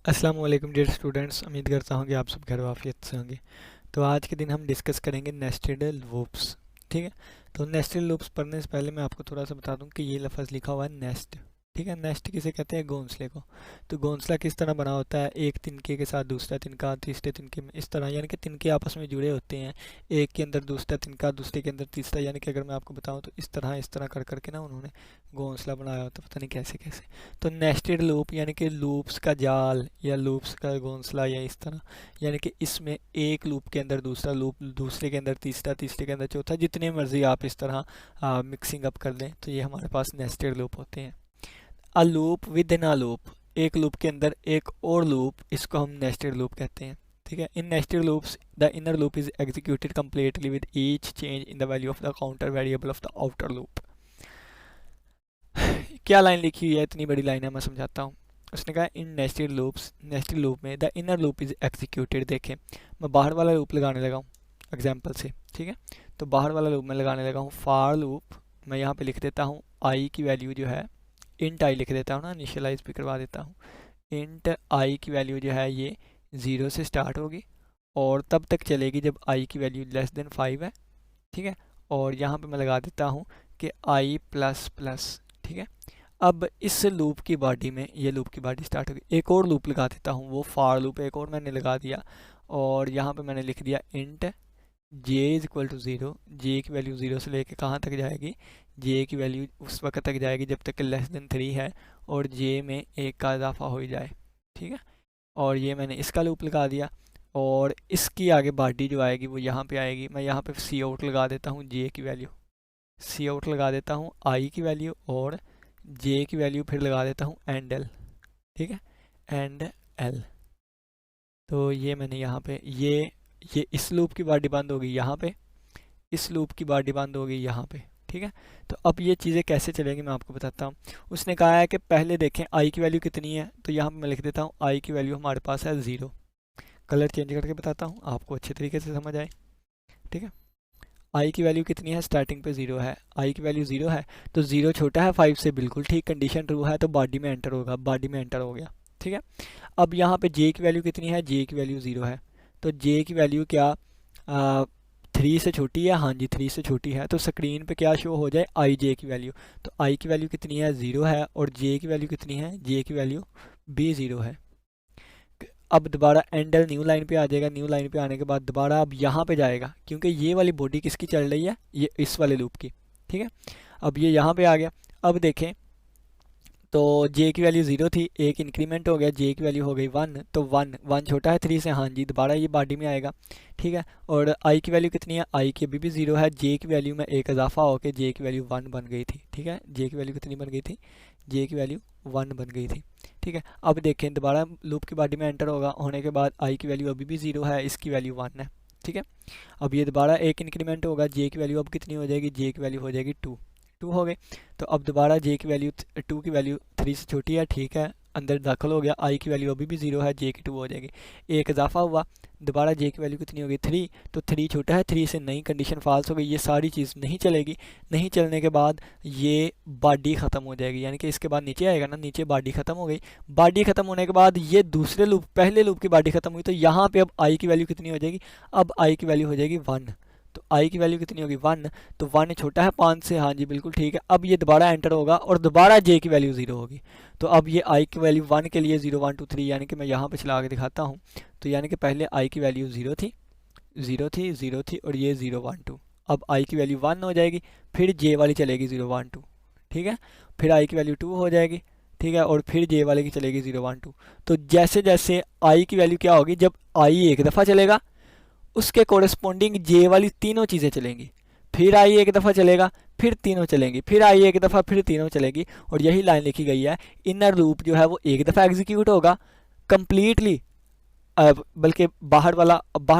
अस्सलाम वालेकुम dear students, उम्मीद करता हूँ कि आप सब खैर वाफियत से होंगे। तो आज के दिन हम डिस्कस करेंगे नेस्टेड लूप्स। ठीक है। तो नेस्टेड लूप्स पढ़ने से पहले मैं आपको थोड़ा सा बता दूं कि ये लफ्ज़ लिखा हुआ है नेस्ट। ठीक है। नेस्ट किसे कहते हैं? घोंसले को। तो घोंसला किस तरह बना होता है? एक तिनके के साथ दूसरा तिनका, तीसरे तिनके में, इस तरह, यानी कि तिनके आपस में जुड़े होते हैं। एक के अंदर दूसरा तिनका, दूसरे के अंदर तीसरा, यानी कि अगर मैं आपको बताऊं तो इस तरह कर करके ना उन्होंने घोंसला बनाया होता है, पता नहीं कैसे कैसे। तो नेस्टेड लूप यानी कि लूप्स का जाल या लूप्स का घोंसला, या इस तरह, यानी कि इसमें एक लूप के अंदर दूसरा लूप, दूसरे के अंदर तीसरा, तीसरे के अंदर चौथा, जितने मर्जी आप इस तरह मिक्सिंग अप कर दें तो ये हमारे पास नेस्टेड लूप होते हैं। A loop with in a loop, एक लूप के अंदर एक और लूप, इसको हम नेस्टेड लूप कहते हैं। ठीक है। In nested loops the inner loop is executed completely with each change in the value of the counter variable of the outer loop. क्या लाइन लिखी हुई है? इतनी बड़ी लाइन है, मैं समझाता हूँ। उसने कहा इन नेस्टेड लूप्स, नेस्टेड लूप में the inner loop is executed. देखें, मैं बाहर वाला लूप लगाने लगा हूँ एग्जाम्पल से। ठीक है। तो बाहर वाला लूप मैं लगाने लगा हूँ फॉर लूप। मैं यहाँ पे लिख देता हूँ आई की वैल्यू जो है, इंट आई लिख देता हूँ ना, इनिशियलाइज भी करवा देता हूँ। इंट आई की वैल्यू जो है ये 0 से स्टार्ट होगी और तब तक चलेगी जब आई की वैल्यू लेस देन 5 है। ठीक है। और यहाँ पे मैं लगा देता हूँ कि आई प्लस प्लस। ठीक है। अब इस लूप की बॉडी में, ये लूप की बॉडी स्टार्ट होगी, एक और लूप लगा देता हूँ, वो फॉर लूप एक और मैंने लगा दिया। और यहाँ पे मैंने लिख दिया int J is equal to zero. J की वैल्यू ज़ीरो से लेके कहाँ तक जाएगी? जे की वैल्यू उस वक्त तक जाएगी जब तक कि लेस देन 3 है और जे में एक का इजाफा हो ही जाए। ठीक है। और ये मैंने इसका लूप लगा दिया और इसकी आगे बॉडी जो आएगी वो यहाँ पे आएगी। मैं यहाँ पे सी आउट लगा देता हूँ, जे की वैल्यू सी आउट लगा देता हूँ, आई की वैल्यू और जे की वैल्यू फिर लगा देता हूँ एंड एल। ठीक है। And L. तो ये मैंने यहाँ पे ये इस लूप की बॉडी बंद होगी यहाँ पे, इस लूप की बॉडी बंद होगी यहाँ पे। ठीक है। तो अब ये चीज़ें कैसे चलेंगी मैं आपको बताता हूँ। उसने कहा है कि पहले देखें आई की वैल्यू कितनी है, तो यहाँ पे मैं लिख देता हूँ आई की वैल्यू हमारे पास है 0। कलर चेंज करके बताता हूँ आपको अच्छे तरीके से समझ आए। ठीक है। आई की वैल्यू कितनी है? स्टार्टिंग पे 0 है, आई की वैल्यू 0 है। तो 0 छोटा है 5 से, बिल्कुल ठीक, कंडीशन ट्रू है तो बॉडी में एंटर होगा, बॉडी में एंटर हो गया। ठीक है। अब यहाँ पे जे की वैल्यू कितनी है? जे की वैल्यू 0 है। तो जे की वैल्यू क्या 3 से छोटी है? हाँ जी, 3 से छोटी है। तो स्क्रीन पे क्या शो हो जाए? आई जे की वैल्यू। तो आई की वैल्यू कितनी है? 0 है। और जे की वैल्यू कितनी है? जे की वैल्यू भी 0 है। अब दोबारा एंडल न्यू लाइन पे आ जाएगा। न्यू लाइन पे आने के बाद दोबारा अब यहाँ पे जाएगा, क्योंकि ये वाली बॉडी किसकी चल रही है? ये इस वाले लूप की। ठीक है। अब ये यहाँ पे आ गया। अब देखें तो जे की वैल्यू 0 थी, एक इंक्रीमेंट हो गया, जे की वैल्यू हो गई 1। तो 1 छोटा है 3 से, हाँ जी, दोबारा ये बॉडी में आएगा। ठीक है। और आई की वैल्यू कितनी है? आई की अभी भी 0 है। जे की वैल्यू में एक इजाफा होकर जे की वैल्यू 1 बन गई थी। ठीक है। जे की वैल्यू कितनी बन गई थी? जे की वैल्यू 1 बन गई थी। ठीक है। अब देखें दोबारा लूप की बॉडी में एंटर होगा, होने के बाद आई की वैल्यू अभी भी 0 है, इसकी वैल्यू 1 है। ठीक है। अब ये दोबारा एक इंक्रीमेंट होगा, जे की वैल्यू अब कितनी हो जाएगी? जे की वैल्यू हो जाएगी 2 हो गए। तो अब दोबारा जे की वैल्यू 2 की वैल्यू 3 से छोटी है, ठीक है, अंदर दाखिल हो गया। आई की वैल्यू अभी भी 0 है, जे की 2 हो जाएगी। एक इजाफा हुआ, दोबारा जे की वैल्यू कितनी होगी? 3। तो 3 छोटा है 3 से, नई कंडीशन फॉल्स हो गई, ये सारी चीज़ नहीं चलेगी। नहीं चलने के बाद ये बॉडी ख़त्म हो जाएगी, यानी कि इसके बाद नीचे आएगा ना, नीचे बॉडी ख़त्म हो गई। बॉडी ख़त्म होने के बाद ये दूसरे लूप, पहले लूप की बॉडी ख़त्म हुई, तो यहाँ पे अब आई की वैल्यू कितनी हो जाएगी? अब आई की वैल्यू हो जाएगी 1। तो आई की वैल्यू कितनी होगी? 1। तो 1 छोटा है 5 से, हाँ जी बिल्कुल ठीक है। अब ये दोबारा एंटर होगा और दोबारा जे की वैल्यू 0 होगी। तो अब ये आई की वैल्यू 1 के लिए 0 1 2 3, यानी कि मैं यहाँ पे चला के दिखाता हूँ। तो यानी कि पहले आई की वैल्यू 0 थी, 0 थी, 0 थी, और ये 0 1 2। अब आई की वैल्यू 1 हो जाएगी, फिर जे वाली चलेगी 0 1 2। ठीक है। फिर आई की वैल्यू 2 हो जाएगी। ठीक है। और फिर जे वाले की चलेगी 0 1 2। तो जैसे जैसे आई की वैल्यू क्या होगी, जब आई एक दफ़ा चलेगा उसके कोरस्पॉन्डिंग जे वाली तीनों चीज़ें चलेंगी। फिर आई एक दफ़ा चलेगा, फिर तीनों चलेंगी, फिर आई एक दफ़ा, फिर तीनों चलेगी। और यही लाइन लिखी गई है। इनर लूप जो है वो एक दफ़ा एग्जीक्यूट होगा कंप्लीटली, बल्कि बाहर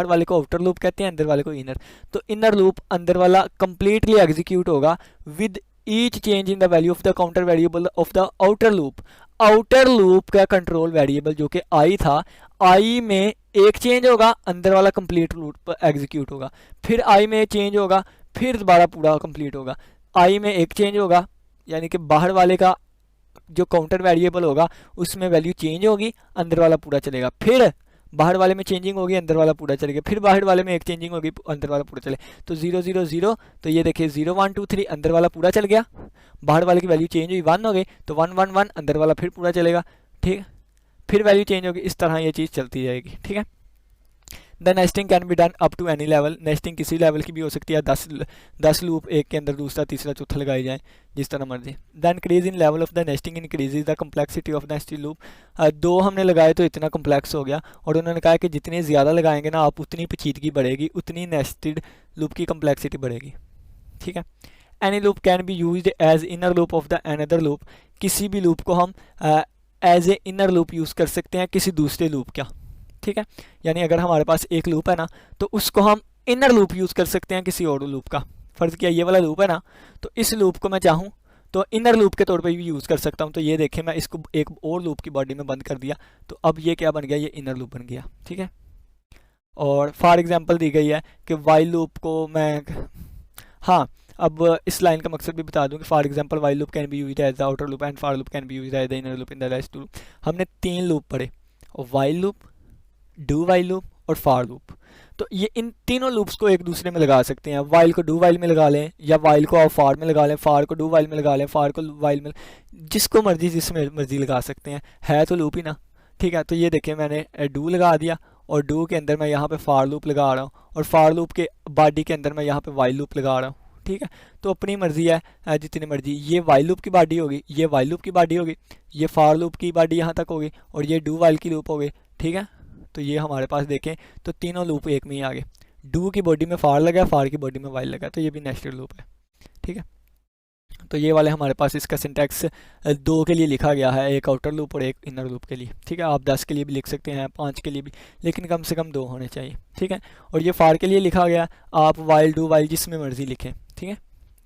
वाले को आउटर लूप कहते हैं, अंदर वाले को इनर। तो इनर लूप अंदर वाला कंप्लीटली एग्जीक्यूट होगा with each change in the value of the counter variable of the outer loop. Outer loop का कंट्रोल वेरिएबल जो कि आई था, आई में एक चेंज होगा, अंदर वाला कंप्लीट लूप एग्जीक्यूट होगा। फिर आई में चेंज होगा, फिर दोबारा पूरा कंप्लीट होगा। आई में एक चेंज होगा, यानी कि बाहर वाले का जो काउंटर वेरिएबल होगा उसमें वैल्यू चेंज होगी, अंदर वाला पूरा चलेगा, फिर बाहर वाले में चेंजिंग होगी, अंदर वाला पूरा चलेगा, फिर बाहर वाले में एक चेंजिंग होगी, अंदर वाला पूरा चले। तो 0 0 0, तो ये देखिए 0 1 2 3 अंदर वाला पूरा चल गया, बाहर वाले की वैल्यू चेंज हुई 1 हो गई, तो 1 1 1 अंदर वाला फिर पूरा चलेगा, ठीक है, फिर वैल्यू चेंज होगी, इस तरह ये चीज़ चलती जाएगी, ठीक है। The nesting can be done up to any level, nesting किसी लेवल की भी हो सकती है, 10 लूप एक के अंदर दूसरा तीसरा चौथा लगाई जाए जिस तरह मर्जी। The increase in level of the nesting increases the complexity of nested loop. दो हमने लगाए तो इतना कम्प्लेक्स हो गया, और उन्होंने कहा कि जितने ज़्यादा लगाएंगे ना आप उतनी पेचीदगी बढ़ेगी, उतनी नेस्टेड लूप की कम्प्लेक्सिटी बढ़ेगी, ठीक है। Any loop can be use as inner loop of the another loop, किसी भी लूप को हम as a inner loop use कर सकते हैं किसी दूसरे लूप का, ठीक है। यानी अगर हमारे पास एक लूप है ना तो उसको हम इनर लूप यूज़ कर सकते हैं किसी और लूप का। फ़र्ज़ किया ये वाला लूप है ना, तो इस लूप को मैं चाहूँ तो इनर लूप के तौर पे भी यूज़ कर सकता हूँ। तो ये देखें मैं इसको एक और लूप की बॉडी में बंद कर दिया, तो अब ये क्या बन गया, ये इनर लूप बन गया, ठीक है। और फॉर एग्जांपल दी गई है कि वाइल लूप को मैं, हाँ अब इस लाइन का मकसद भी बता दूं कि for example while loop can be used as the outer loop and for loop can be used as the inner loop in the last loop. हमने 3 लूप पढ़े, while loop, do while loop और for loop. तो ये इन तीनों loops को एक दूसरे में लगा सकते हैं, वाइल को डू वाइल में लगा लें, या वाइल को आप फॉर में लगा लें, फॉर को डू वाइल में लगा लें, फॉर को वाइल में, जिसको मर्जी जिसमें मर्जी लगा सकते हैं, है तो लूप ही ना, ठीक है। तो ये देखिए मैंने डू लगा दिया, और डू के अंदर मैं यहाँ पे फॉर लूप लगा रहा हूँ, और फॉर लूप के बॉडी के अंदर मैं यहाँ पे वाइल लूप लगा रहा हूँ, ठीक है। तो अपनी मर्जी है जितनी मर्जी, ये वाइल लूप की बॉडी होगी, ये वाइल लूप की बॉडी होगी, ये फॉर लूप की बॉडी यहाँ तक होगी, और ये डू वाइल की लूप होगी, ठीक है। तो ये हमारे पास देखें तो तीनों लूप एक में ही आ गए, डू की बॉडी में फॉर लगा, फॉर की बॉडी में वाइल लगा, तो ये भी नेस्टेड लूप है, ठीक है। तो ये वाले हमारे पास इसका सिंटैक्स 2 के लिए लिखा गया है, एक आउटर लूप और एक इनर लूप के लिए, ठीक है। आप 10 के लिए भी लिख सकते हैं, 5 के लिए भी, लेकिन कम से कम 2 होने चाहिए, ठीक है। और ये फॉर के लिए लिखा गया, आप वाइल डू वाइल जिसमें मर्जी लिखें, ठीक है।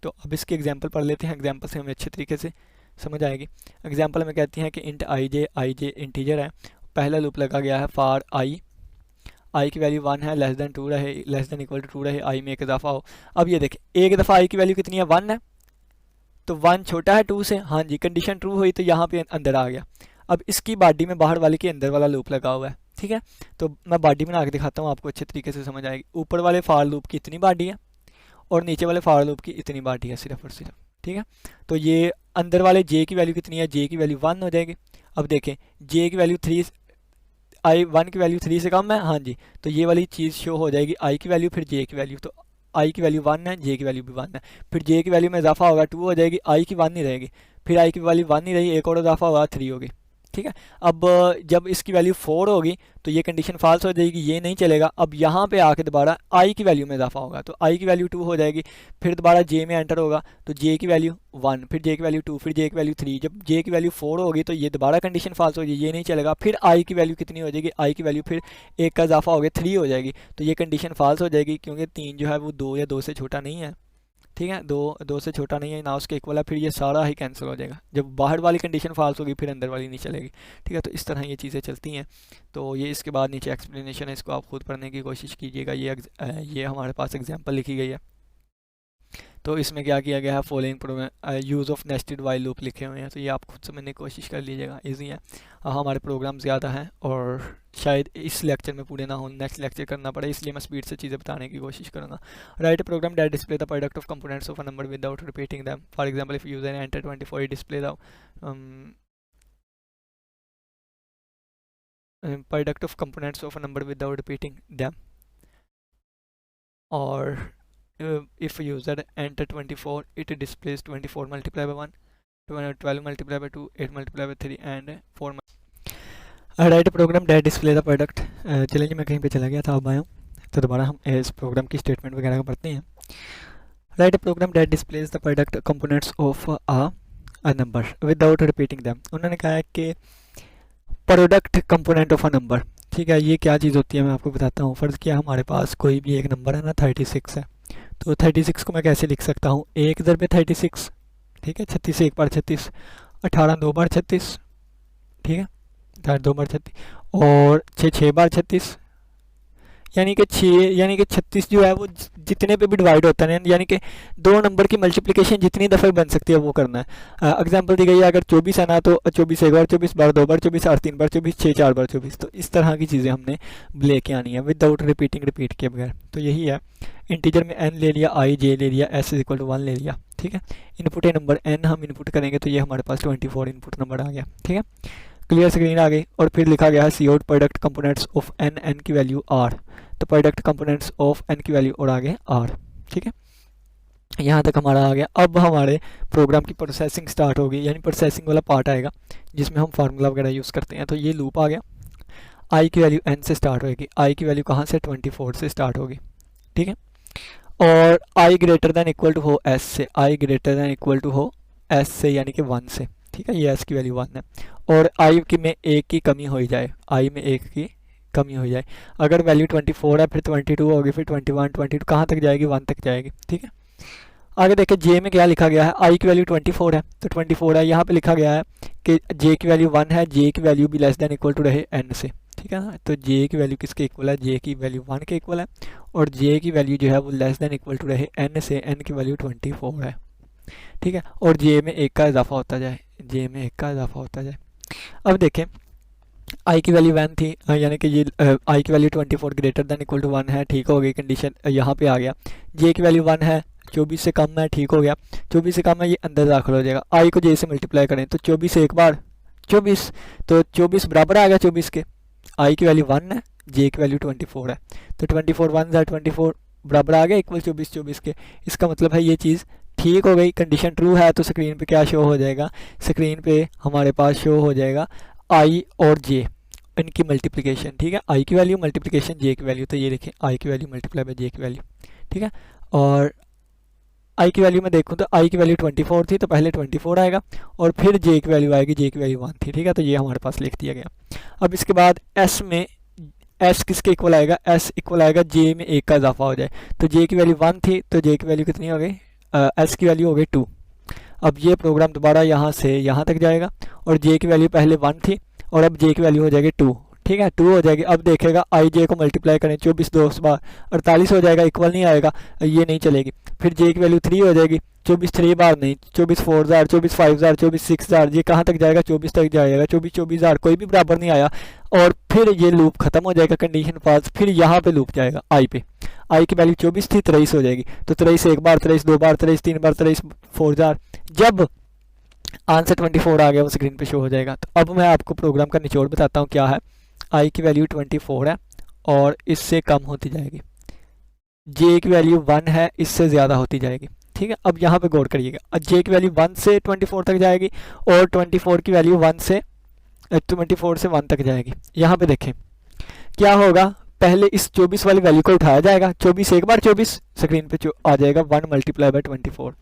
तो अब इसके एग्जाम्पल पढ़ लेते हैं, एग्जाम्पल से हमें अच्छे तरीके से समझ आएगी। एग्जाम्पल में कहती हैं कि इंट आई जे इंटीजर है, पहला लूप लगा गया है फॉर आई की वैल्यू 1 है, लेस देन 2 रहे, लेस देन इक्वल टू 2 रहे, आई में एक इजाफा हो। अब ये देखें एक दफ़ा आई की वैल्यू कितनी है, 1 है, तो 1 छोटा है 2 से, हाँ जी, कंडीशन ट्रू हुई तो यहाँ पे अंदर आ गया। अब इसकी बॉडी में बाहर वाले के अंदर वाला लूप लगा हुआ है, ठीक है। तो मैं बॉडी बना के दिखाता हूँ, आपको अच्छे तरीके से समझ आएगी। ऊपर वाले फॉर लूप की इतनी बॉडी है, और नीचे वाले फॉर लूप की इतनी बॉडी है सिर्फ और सिर्फ, ठीक है। तो ये अंदर वाले जे की वैल्यू कितनी है, जे की वैल्यू 1 हो जाएगी। अब देखें जे की वैल्यू 3, आई 1 की वैल्यू 3 से कम है, हाँ जी, तो ये वाली चीज़ शो हो जाएगी, आई की वैल्यू फिर जे की वैल्यू, तो आई की वैल्यू 1 है, जे की वैल्यू भी 1 है, फिर जे की वैल्यू में इजाफा होगा 2 हो जाएगी, आई की 1 नहीं रहेगी, फिर आई की वैल्यू 1 नहीं रही, एक और इजाफा होगा 3 होगी, ठीक है। अब जब इसकी वैल्यू 4 होगी तो ये कंडीशन फाल्स हो जाएगी, ये नहीं चलेगा। अब यहाँ पे आके दोबारा आई की वैल्यू में इजाफा होगा, तो आई की वैल्यू 2 हो जाएगी, फिर दोबारा जे में एंटर होगा, तो जे की वैल्यू 1, फिर जे की वैल्यू 2, फिर जे की वैल्यू 3, जब जे की वैल्यू 4 होगी तो ये दोबारा कंडीशन फाल्स होगी, ये नहीं चलेगा। फिर आई की वैल्यू कितनी हो जाएगी, आई की वैल्यू फिर एक का इजाफा हो गया 3 हो जाएगी, तो ये कंडीशन फाल्स हो जाएगी, क्योंकि 3 जो है वो 2 या 2 से छोटा नहीं है, ठीक है, 2 से छोटा नहीं है ना उसके इक्वल है, फिर ये सारा ही कैंसिल हो जाएगा। जब बाहर वाली कंडीशन फाल्स होगी फिर अंदर वाली नहीं चलेगी, ठीक है। तो इस तरह ये चीज़ें चलती हैं। तो ये इसके बाद नीचे एक्सप्लेनेशन है, इसको आप खुद पढ़ने की कोशिश कीजिएगा। ये हमारे पास एग्जांपल लिखी गई है, तो इसमें क्या किया गया है, following use of nested while loop लिखे हुए हैं, तो ये आप खुद समझने की कोशिश कर लीजिएगा, इजी है। हमारे प्रोग्राम ज़्यादा हैं और शायद इस लेक्चर में पूरे ना हो, नेक्स्ट लेक्चर करना पड़े, इसलिए मैं स्पीड से चीज़ें बताने की कोशिश करूँगा। Write program that display the product of components of a number without repeating them. For example if user enter 24 display the product of components of a number without repeating them, और if user enter 24 it displays 24 multiplied by 1, 12 multiplied by 2, 8 multiplied by 3 and 4 write program that display the product. चलिए मैं कहीं पे चला गया था, अब आया हूँ, तो दोबारा हम इस प्रोग्राम की स्टेटमेंट वगैरह को पढ़ते हैं। Write program that displays the product components of a number without repeating them. उन्होंने कहा है कि product component of a number, ठीक है, ये क्या चीज़ होती है मैं आपको बताता हूँ। फ़र्ज़ किया हमारे पास कोई भी एक नंबर है ना, 36 है, तो 36 को मैं कैसे लिख सकता हूँ, 1 ज़रबे 36, ठीक है, 36 1 बार 36, 18 2 बार 36, ठीक है, 2 बार 36, और 6 6 बार 36, यानी कि 6 यानी कि 36 जो है वो जितने पे भी डिवाइड होता है, यानी कि दो नंबर की मल्टीप्लिकेशन जितनी दफ़े बन सकती है वो करना है। एग्जांपल दी गई है, अगर 24 है ना तो 24 एक बार, 24 बार, 2 बार 24, 8 3 बार 24, 6 4 बार 24। तो इस तरह की चीज़ें हमने लेके आनी है विदाउट रिपीट के बगैर। तो यही है, इंटीजर में n ले लिया, i j ले लिया, s इक्वल टू 1 ले लिया, ठीक है। इनपुट है नंबर n, हम इनपुट करेंगे तो ये हमारे पास 24 इनपुट नंबर आ गया, ठीक है। क्लियर स्क्रीन आ गई। और फिर लिखा गया है C out product components of N, N की वैल्यू आर। तो प्रोडक्ट कंपोनेंट्स ऑफ एन की वैल्यू और आगे आर, ठीक है। यहाँ तक हमारा आ गया। अब हमारे प्रोग्राम की प्रोसेसिंग स्टार्ट होगी, यानी प्रोसेसिंग वाला पार्ट आएगा जिसमें हम फार्मूला वगैरह यूज़ करते हैं। तो ये लूप आ गया, आई की वैल्यू एन से स्टार्ट होगी, आई की वैल्यू कहाँ से 24 से स्टार्ट होगी, ठीक है। और आई ग्रेटर दैन इक्वल टू हो एस से, आई ग्रेटर दैन इक्वल टू हो एस से यानी कि 1 से, ठीक है। ये एस की वैल्यू 1 है। और आई की में एक की कमी हो जाए, आई में एक की कमी हो जाए। अगर वैल्यू 24 है फिर 22 होगी, फिर 21 22 कहाँ तक जाएगी, 1 तक जाएगी, ठीक है। आगे देखिए जे में क्या लिखा गया है, आई की वैल्यू 24 है तो 24 है। यहाँ पे लिखा गया है कि जे की वैल्यू 1 है, जे की वैल्यू भी लेस देन इक्वल टू रहे एन से, ठीक है ना। तो जे की वैल्यू किसके इक्वल है, जे की वैल्यू 1 के इक्वल है। और जे की वैल्यू जो है वो लेस देन इक्वल टू रहे एन से, एन की वैल्यू 24 है, ठीक है। और जे में एक का इजाफा होता जाए, जे में एक का इजाफा होता जाए। अब देखें आई की वैल्यू 1 थी, यानी कि ये आई की value 24 greater than equal to 1 है, ठीक हो गई कंडीशन, यहाँ पे आ गया। जे की वैल्यू 1 है, 24 से कम है, ठीक हो गया। 24 से कम है, ये अंदर दाखिल हो जाएगा। आई को जे से मल्टीप्लाई करें तो 24 एक बार 24, तो 24 बराबर आ गया 24 के। आई की वैल्यू 1 है, जे की वैल्यू 24 है, तो 24 1 है 24 बराबर आ गया इक्वल 24 के। इसका मतलब है ये चीज़ ठीक हो गई, कंडीशन ट्रू है। तो स्क्रीन पे क्या शो हो जाएगा, स्क्रीन पे हमारे पास शो हो जाएगा आई और जे इनकी मल्टीप्लिकेशन, ठीक है। आई की वैल्यू मल्टीप्लिकेशन जे की वैल्यू, तो ये देखें आई की वैल्यू मल्टीप्लाई बाय जे की वैल्यू, ठीक है। और आई की वैल्यू में देखूँ तो आई की वैल्यू 24 थी तो पहले 24 आएगा और फिर जे की वैल्यू आएगी, जे की वैल्यू 1 थी, ठीक है। तो ये हमारे पास लिख दिया गया। अब इसके बाद एस में एस किसके इक्वल आएगा, एस इक्वल आएगा जे में एक का इजाफा हो जाए। तो जे की वैल्यू 1 थी तो जे की वैल्यू कितनी हो गई, एस की वैल्यू हो गई 2। अब ये प्रोग्राम दोबारा यहाँ से यहाँ तक जाएगा और जे की वैल्यू पहले 1 थी और अब जे की वैल्यू हो जाएगी 2, ठीक है। 2 हो जाएगी। अब देखेगा आई जे को मल्टीप्लाई करें, 24 2 बार 48 हो जाएगा, इक्वल नहीं आएगा, ये नहीं चलेगी। फिर जे की वैल्यू 3 हो जाएगी, 24 3 बार नहीं, 24 4 जार, 24 5 जार, 24 6 जार, ये कहाँ तक जाएगा, 24 तक जाएगा। 24 24 जार कोई भी बराबर नहीं आया और फिर ये लूप खत्म हो जाएगा, कंडीशन फॉल्स। फिर यहाँ पे लूप जाएगा आई पे, आई की वैल्यू 24 थी 23 हो जाएगी, तो 23 एक बार, 23 2 बार, 23 3 बार, 23 4 जार। जब आंसर 24 आ गया वो स्क्रीन पे शो हो जाएगा। तो अब मैं आपको प्रोग्राम का निचोड़ बताता हूँ क्या है। आई की वैल्यू 24 है और इससे कम होती जाएगी, जे की वैल्यू 1 है, इससे ज़्यादा होती जाएगी, ठीक है। अब यहाँ पे गौर करिएगा, जे की वैल्यू 1 से 24 तक जाएगी और 24 की वैल्यू 1 से 24 से 1 तक जाएगी। यहाँ पे देखें क्या होगा, पहले इस 24 वाली वैल्यू को उठाया जाएगा, 24 एक बार 24 स्क्रीन पे आ जाएगा 1 मल्टीप्लाई बाय 24,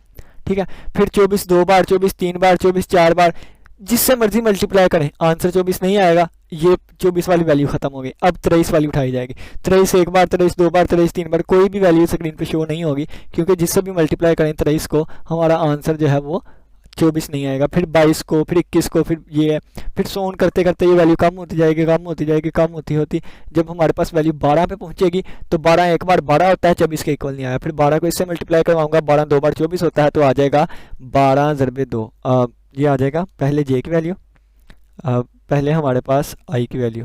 ठीक है। फिर 24 2 बार, 24 3 बार, 24 4 बार, जिससे मर्जी मल्टीप्लाई करें आंसर 24 नहीं आएगा, ये 24 वाली वैल्यू खत्म हो गई। अब 23 वाली उठाई जाएगी, 23 एक बार, 23 2 बार, 23 3 बार, कोई भी वैल्यू स्क्रीन पे शो नहीं होगी क्योंकि जिससे भी मल्टीप्लाई करें 23 को हमारा आंसर जो है वो 24 नहीं आएगा। फिर 22 को, फिर 21 को, फिर ये है, फिर सोन करते करते ये वैल्यू कम होती जाएगी, कम होती जाएगी, कम होती होती जब हमारे पास वैल्यू 12 पे पहुंचेगी तो 12 एक बार 12 होता है, 24 के इक्वल नहीं आया। फिर 12 को इससे मल्टीप्लाई करवाऊंगा, 12 2 बार 24 होता है तो आ जाएगा 12 ज़रबे 2, ये आ जाएगा पहले जे की वैल्यू, पहले हमारे पास आई की वैल्यू,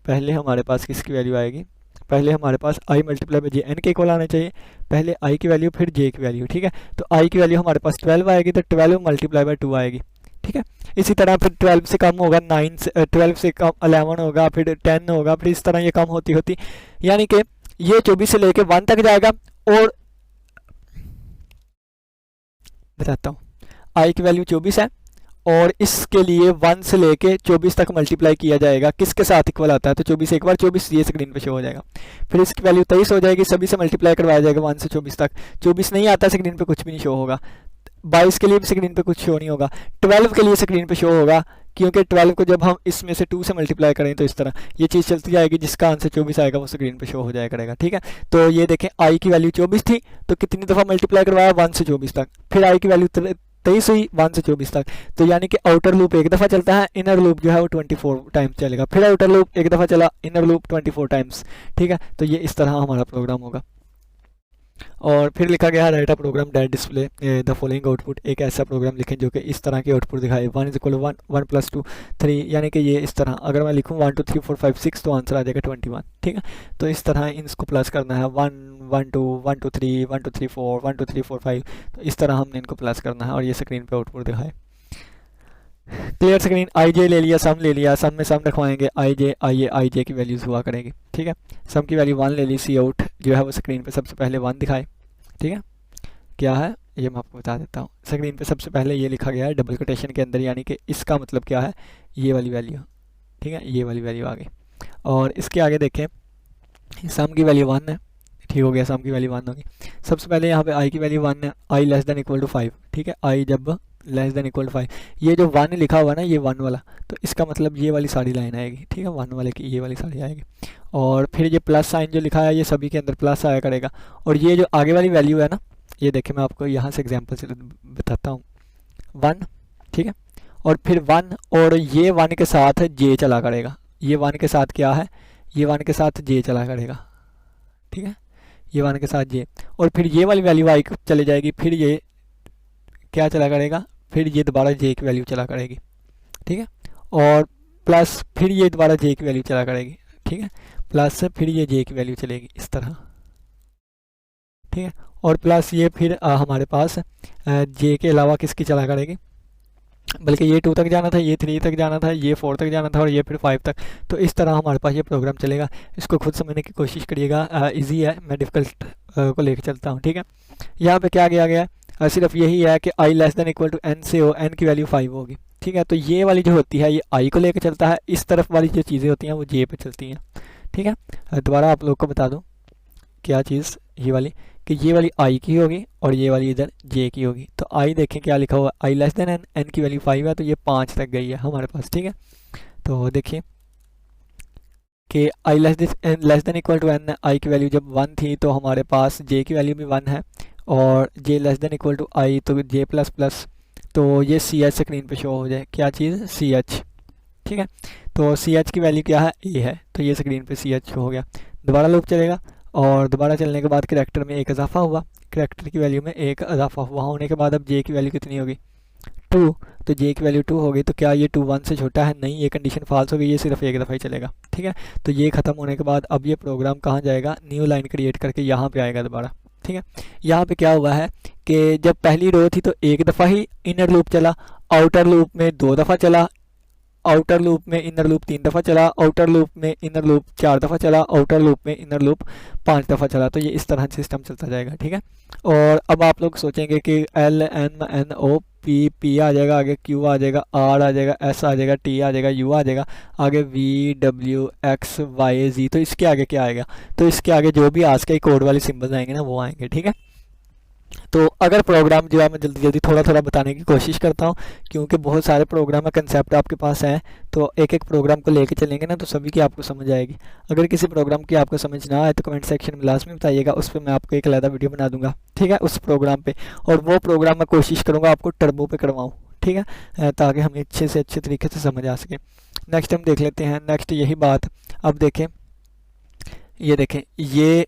पहले हमारे पास किसकी वैल्यू आएगी, पहले हमारे पास आई मल्टीप्लाई बाय जे एन के इक्वल आना चाहिए, पहले आई की वैल्यू फिर जे की वैल्यू, ठीक है। तो आई की वैल्यू हमारे पास 12 आएगी तो 12 मल्टीप्लाई बाय 2 आएगी, ठीक है। इसी तरह फिर 12 से कम होगा 9 से 12 से कम 11 होगा, फिर 10 होगा, फिर इस तरह ये कम होती होती, यानी कि ये 24 से लेके 1 तक जाएगा। और बताता हूँ, आई की वैल्यू 24 है और इसके लिए 1 से लेके 24 तक मल्टीप्लाई किया जाएगा, किसके साथ इक्वल आता है, तो 24 एक बार 24 ये स्क्रीन पे शो हो जाएगा। फिर इसकी वैल्यू 23 हो जाएगी, सभी से मल्टीप्लाई करवाया जाएगा 1 से 24 तक, 24 नहीं आता स्क्रीन पे कुछ भी नहीं शो होगा। 22 के लिए भी स्क्रीन पे कुछ शो नहीं होगा, 12 के लिए स्क्रीन पे शो होगा क्योंकि 12 को जब हम इसमें से 2 से मल्टीप्लाई करें तो इस तरह ये चीज़ चलती जाएगी, जिसका आंसर 24 आएगा वो स्क्रीन पे शो हो जाया करेगा, ठीक है। तो ये देखें आई की वैल्यू 24 थी तो कितनी दफ़ा मल्टीप्लाई करवाया, 1 से 24 तक। फिर आई की वैल्यू 23 हुई 1 से 24 तक, तो यानी कि आउटर लूप एक दफ़ा चलता है, इनर लूप जो है वो 24 टाइम्स चलेगा, फिर आउटर लूप एक दफ़ा चला, इनर लूप 24 टाइम्स। ठीक है, तो ये इस तरह हमारा प्रोग्राम होगा। और फिर लिखा गया है write a program that display the following output, एक ऐसा प्रोग्राम लिखें जो कि इस तरह की आउटपुट दिखाए, 1 इज इक्वल 1, 1 प्लस 2 3, यानी कि ये इस तरह अगर मैं लिखूँ 1 2 3 4 5 6 तो आंसर आ जाएगा 21। ठीक है, तो इस तरह इसको प्लस करना है, 1 1 2 1 2 3 1 2 3 4 1 2 3 4 5, तो इस तरह हमने इनको प्लस करना है और ये स्क्रीन पे आउटपुट दिखाए। Clear screen. आई जे ले लिया, सम ले लिया, सम में सम रखवाएंगे, आई जे आई जे की वैल्यूज़ हुआ करेंगी। ठीक है, सम की वैल्यू 1 ले ली, सी आउट जो है वो स्क्रीन पे सबसे पहले 1 दिखाए। ठीक है, क्या है ये मैं आपको बता देता हूँ। स्क्रीन पे सबसे पहले ये लिखा गया है डबल कोटेशन के अंदर, यानी कि इसका मतलब क्या है, ये वाली वैल्यू। ठीक है, ये वाली वैल्यू आ गई। और इसके आगे देखें, सम की वैल्यू 1 है। ठीक हो गया, सम की वैल्यू 1 होगी। सबसे पहले यहाँ पे आई की वैल्यू 1 है, आई लेस देन इक्वल टू 5। ठीक है, आई जब लेस देन इक्वल टू 5, ये जो 1 लिखा हुआ ना, ये 1 वाला, तो इसका मतलब ये वाली सारी लाइन आएगी। ठीक है, 1 वाले की ये वाली सारी आएगी। और फिर ये प्लस साइन जो लिखा है, ये सभी के अंदर प्लस आया करेगा। और ये जो आगे वाली वैल्यू है ना, ये देखिए मैं आपको यहाँ से एग्जांपल से बताता हूँ, 1। ठीक है, और फिर 1 और ये 1 के साथ जे चला करेगा, ये 1 के साथ क्या है, ये 1 के साथ जे चला करेगा। ठीक है, ये 1 के साथ जे, और फिर ये वाली वैल्यू आई चले जाएगी, फिर ये क्या चला करेगा, फिर ये दोबारा जे की वैल्यू चला करेगी। ठीक है, और प्लस फिर ये दोबारा जे की वैल्यू चला करेगी। ठीक है, प्लस फिर ये जे की वैल्यू चलेगी इस तरह। ठीक है, और प्लस ये फिर हमारे पास जे के अलावा किसकी चला करेगी, बल्कि ये 2 तक जाना था, ये 3 तक जाना था, ये 4 तक जाना था, और ये फिर 5 तक। तो इस तरह हमारे पास ये प्रोग्राम चलेगा। इसको खुद समझने की कोशिश करिएगा, इजी है, मैं डिफ़िकल्ट को लेकर चलता हूँ। ठीक है, यहाँ पे क्या किया गया है, सिर्फ यही है कि I less than equal to N से हो, एन की वैल्यू 5 होगी। ठीक है, तो ये वाली जो होती है ये आई को लेकर चलता है, इस तरफ वाली जो चीज़ें होती हैं वो जे पे चलती हैं। ठीक है, दोबारा आप लोग को बता दूँ क्या चीज़, ये वाली, कि ये वाली आई की होगी और ये वाली इधर जे की होगी। तो आई देखें क्या लिखा हुआ, आई लेस देन एन, एन की वैल्यू 5 है, तो ये 5 तक गई है हमारे पास। ठीक है, तो देखिए कि I less than equal to N, I की वैल्यू जब 1 थी तो हमारे पास जे की वैल्यू भी 1 है, और जे लेस देन इक्वल टू आई तो जे प्लस प्लस, तो ये सी एच स्क्रीन पे शो हो जाए, क्या चीज़, सी एच। ठीक है, तो सी एच की वैल्यू क्या है, ए है, तो ये स्क्रीन पे सी एच शो हो गया। दोबारा लूप चलेगा, और दोबारा चलने के बाद करैक्टर में एक इजाफा हुआ, करैक्टर की वैल्यू में एक इजाफा हुआ होने के बाद अब जे की वैल्यू कितनी होगी, 2, तो जे की वैल्यू 2 होगी। तो क्या ये 2 1 से छोटा है, नहीं, ये कंडीशन फॉल्स होगी, ये सिर्फ एक दफ़ा ही चलेगा। ठीक है, तो ये ख़त्म होने के बाद अब ये प्रोग्राम कहाँ जाएगा, न्यू लाइन क्रिएट करके यहाँ पे आएगा दोबारा। ठीक है, यहाँ पे क्या हुआ है कि जब पहली रो थी तो एक दफ़ा ही इनर लूप चला, आउटर लूप में 2 दफ़ा चला, आउटर लूप में इनर लूप 3 दफ़ा चला, आउटर लूप में इनर लूप 4 दफ़ा चला, आउटर लूप में इनर लूप 5 दफ़ा चला। तो ये इस तरह सिस्टम चलता जाएगा। ठीक है, और अब आप लोग सोचेंगे कि L N N O P, P आ जाएगा, आगे क्यू आ जाएगा, आर आ जाएगा, एस आ जाएगा, टी आ जाएगा, यू आ जाएगा, आगे वी डब्ल्यू एक्स वाई जी, तो इसके आगे क्या आएगा, तो इसके आगे जो भी आज के कोड वाले सिम्बल्स आएंगे ना वो आएंगे। ठीक है, तो अगर प्रोग्राम जो है मैं जल्दी जल्दी थोड़ा थोड़ा बताने की कोशिश करता हूँ, क्योंकि बहुत सारे प्रोग्राम है, कंसेप्ट आपके पास हैं, तो एक एक प्रोग्राम को लेके चलेंगे ना तो सभी की आपको समझ आएगी। अगर किसी प्रोग्राम की आपको समझ ना आए तो कमेंट सेक्शन में लाजमी बताइएगा, उस पर मैं आपको एक अलग वीडियो बना दूंगा। ठीक है, उस प्रोग्राम पे, और वो प्रोग्राम मैं कोशिश करूँगा आपको टर्बो पे करवाऊँ। ठीक है, ताकि हमें अच्छे से अच्छे तरीके से समझ आ सके। नेक्स्ट हम देख लेते हैं, नेक्स्ट यही बात, अब देखें, ये देखें, ये